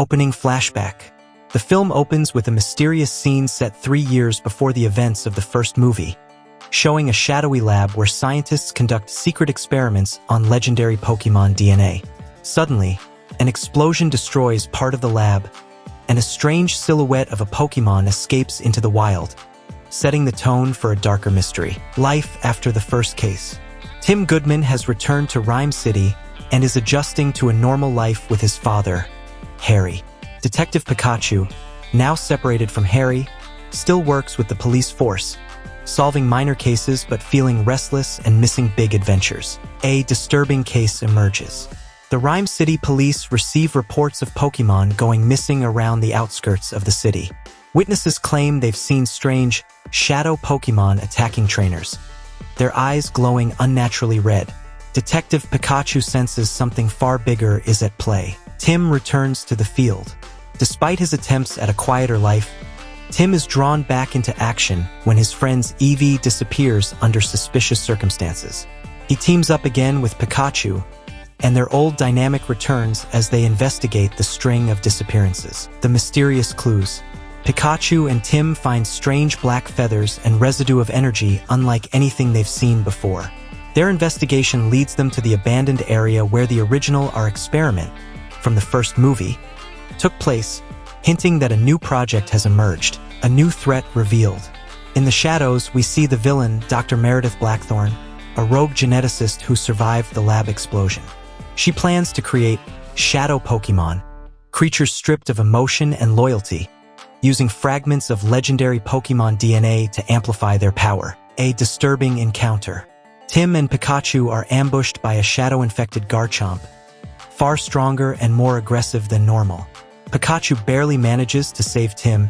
Opening flashback. The film opens with a mysterious scene set 3 years before the events of the first movie, showing a shadowy lab where scientists conduct secret experiments on legendary Pokémon DNA. Suddenly, an explosion destroys part of the lab, and a strange silhouette of a Pokémon escapes into the wild, setting the tone for a darker mystery. Life after the first case. Tim Goodman has returned to Ryme City and is adjusting to a normal life with his father, Harry. Detective Pikachu, now separated from Harry, still works with the police force, solving minor cases but feeling restless and missing big adventures. A disturbing case emerges. The Ryme City police receive reports of Pokémon going missing around the outskirts of the city. Witnesses claim they've seen strange Shadow Pokémon attacking trainers, their eyes glowing unnaturally red. Detective Pikachu senses something far bigger is at play. Tim returns to the field. Despite his attempts at a quieter life, Tim is drawn back into action when his friend's Eevee disappears under suspicious circumstances. He teams up again with Pikachu, and their old dynamic returns as they investigate the string of disappearances. The mysterious clues. Pikachu and Tim find strange black feathers and residue of energy unlike anything they've seen before. Their investigation leads them to the abandoned area where the original experiment from the first movie took place, hinting that a new project has emerged, a new threat revealed. In the shadows, we see the villain, Dr. Meredith Blackthorn, a rogue geneticist who survived the lab explosion. She plans to create Shadow Pokémon, creatures stripped of emotion and loyalty, using fragments of legendary Pokémon DNA to amplify their power. A disturbing encounter. Tim and Pikachu are ambushed by a shadow-infected Garchomp, far stronger and more aggressive than normal. Pikachu barely manages to save Tim,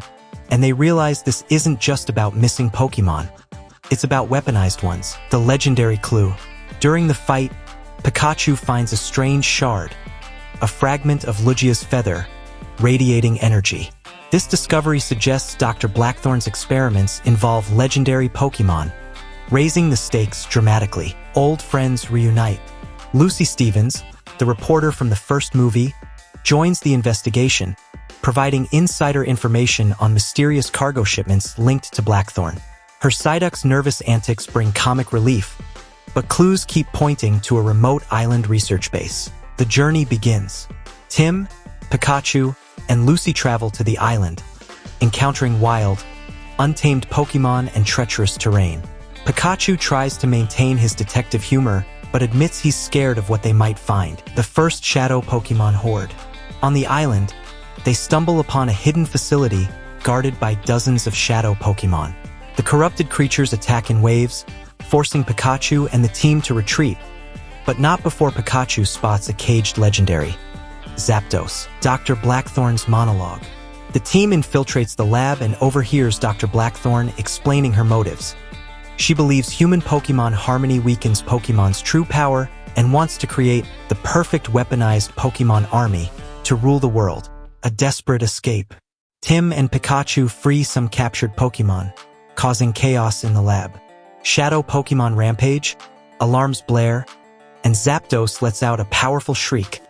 and they realize this isn't just about missing Pokémon. It's about weaponized ones. The legendary clue. During the fight, Pikachu finds a strange shard, a fragment of Lugia's feather, radiating energy. This discovery suggests Dr. Blackthorn's experiments involve legendary Pokémon, raising the stakes dramatically. Old friends reunite. Lucy Stevens, the reporter from the first movie, joins the investigation, providing insider information on mysterious cargo shipments linked to Blackthorn. Her Psyduck's nervous antics bring comic relief, but clues keep pointing to a remote island research base. The journey begins. Tim, Pikachu, and Lucy travel to the island, encountering wild, untamed Pokémon and treacherous terrain. Pikachu tries to maintain his detective humor, but admits he's scared of what they might find. The first Shadow Pokémon horde. On the island, they stumble upon a hidden facility guarded by dozens of Shadow Pokémon. The corrupted creatures attack in waves, forcing Pikachu and the team to retreat, but not before Pikachu spots a caged legendary, Zapdos. Dr. Blackthorn's monologue. The team infiltrates the lab and overhears Dr. Blackthorn explaining her motives. She believes human Pokémon harmony weakens Pokémon's true power and wants to create the perfect weaponized Pokémon army to rule the world. A desperate escape. Tim and Pikachu free some captured Pokémon, causing chaos in the lab. Shadow Pokémon rampage, alarms blare, and Zapdos lets out a powerful shriek,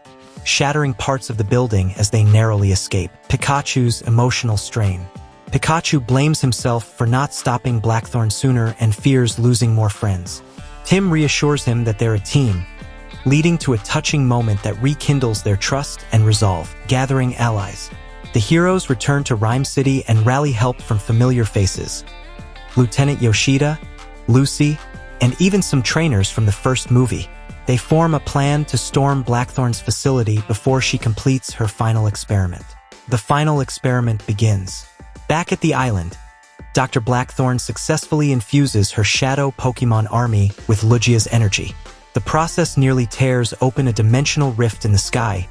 shattering parts of the building as they narrowly escape. Pikachu's emotional strain. Pikachu blames himself for not stopping Blackthorn sooner and fears losing more friends. Tim reassures him that they're a team, leading to a touching moment that rekindles their trust and resolve. Gathering allies. The heroes return to Ryme City and rally help from familiar faces. Lieutenant Yoshida, Lucy, and even some trainers from the first movie. They form a plan to storm Blackthorn's facility before she completes her final experiment. The final experiment begins. Back at the island, Dr. Blackthorn successfully infuses her Shadow Pokémon army with Lugia's energy. The process nearly tears open a dimensional rift in the sky,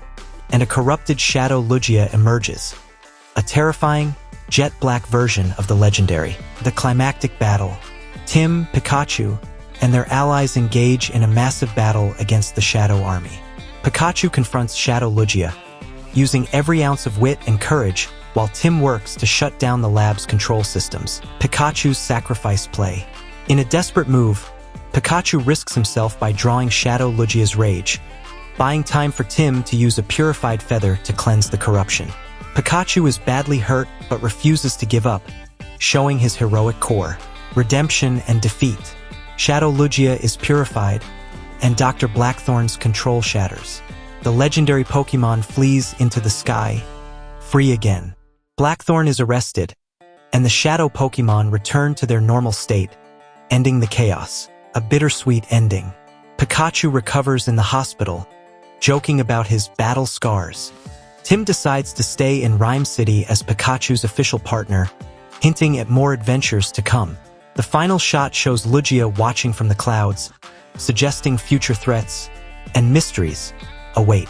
and a corrupted Shadow Lugia emerges. A terrifying, jet-black version of the legendary. The climactic battle. Tim, Pikachu, and their allies engage in a massive battle against the Shadow Army. Pikachu confronts Shadow Lugia, using every ounce of wit and courage, while Tim works to shut down the lab's control systems. Pikachu's sacrifice play. In a desperate move, Pikachu risks himself by drawing Shadow Lugia's rage, buying time for Tim to use a purified feather to cleanse the corruption. Pikachu is badly hurt but refuses to give up, showing his heroic core, redemption and defeat. Shadow Lugia is purified, and Dr. Blackthorn's control shatters. The legendary Pokémon flees into the sky, free again. Blackthorn is arrested, and the Shadow Pokémon return to their normal state, ending the chaos. A bittersweet ending. Pikachu recovers in the hospital, joking about his battle scars. Tim decides to stay in Ryme City as Pikachu's official partner, hinting at more adventures to come. The final shot shows Lugia watching from the clouds, suggesting future threats and mysteries await.